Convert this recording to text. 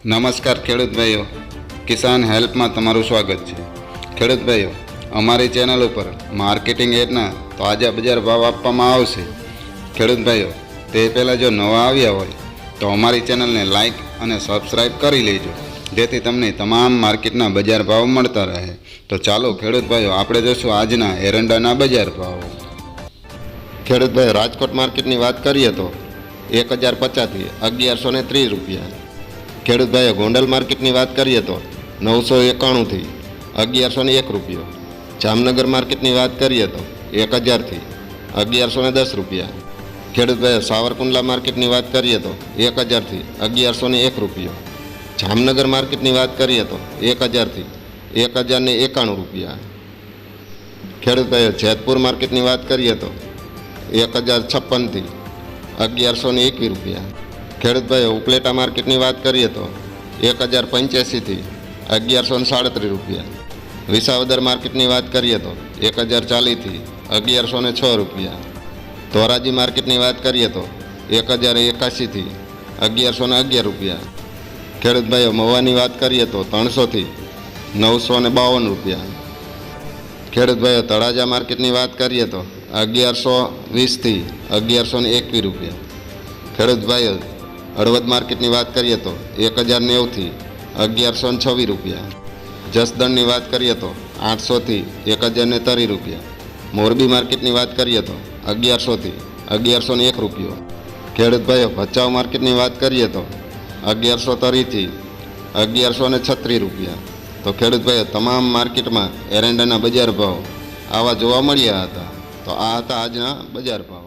નમસ્કાર ખેડૂત ભાઈઓ, કિસાન હેલ્પમાં તમારું સ્વાગત છે। ખેડૂત ભાઈઓ, અમારી ચેનલ ઉપર માર્કેટિંગ એડના તાજા બજાર ભાવ આપવામાં આવશે। ખેડૂત ભાઈઓ, તે પહેલાં જો નવા આવ્યા હોય તો અમારી ચેનલને લાઇક અને સબસ્ક્રાઈબ કરી લેજો, જેથી તમને તમામ માર્કેટના બજાર ભાવ મળતા રહે। તો ચાલો ખેડૂત ભાઈઓ, આપણે જોઈશું આજના એરંડાના બજાર ભાવ। ખેડૂત ભાઈઓ, રાજકોટ માર્કેટની વાત કરીએ તો 1050થી 1130 રૂપિયા। ખેડૂત ભાઈઓ, ગોંડલ માર્કેટની વાત કરીએ તો 991થી 1101 રૂપિયો। જામનગર માર્કેટની વાત કરીએ તો 1000થી 1110 રૂપિયા। ખેડૂત ભાઈઓ, સાવરકુંડલા માર્કેટની વાત કરીએ તો 1000થી 1101 રૂપિયો। જામનગર માર્કેટની વાત કરીએ તો 1000થી 1091 રૂપિયા। ખેડૂત ભાઈઓ, જેતપુર માર્કેટની વાત કરીએ તો 1056થી 1121 રૂપિયા। ખેડૂત ભાઈઓ, ઉપલેટા માર્કેટની વાત કરીએ તો 1085થી 1137 રૂપિયા। વિસાવદર માર્કેટની વાત કરીએ તો 1040થી 1106 રૂપિયા। ધોરાજી માર્કેટની વાત કરીએ તો 1081થી 1111 રૂપિયા। ખેડૂત ભાઈઓ, મહુવાની વાત કરીએ તો 300થી 952 રૂપિયા। ખેડૂત ભાઈઓ, તળાજા માર્કેટની વાત કરીએ તો 1120થી 1121 રૂપિયા। ખેડૂત ભાઈઓ, હળવદ માર્કેટની વાત કરીએ તો 1090થી 1126 રૂપિયા। જસદણની વાત કરીએ તો 800થી 1030 રૂપિયા। મોરબી માર્કેટની વાત કરીએ તો 1100થી 1101 રૂપિયો। ખેડૂત ભાઈઓ, ભચાઉ માર્કેટની વાત કરીએ તો 1130થી 1136 રૂપિયા। તો ખેડૂત ભાઈઓ, તમામ માર્કેટમાં એરંડાના બજાર ભાવ આવા જોવા મળ્યા હતા। તો આ હતા આજના બજાર ભાવ।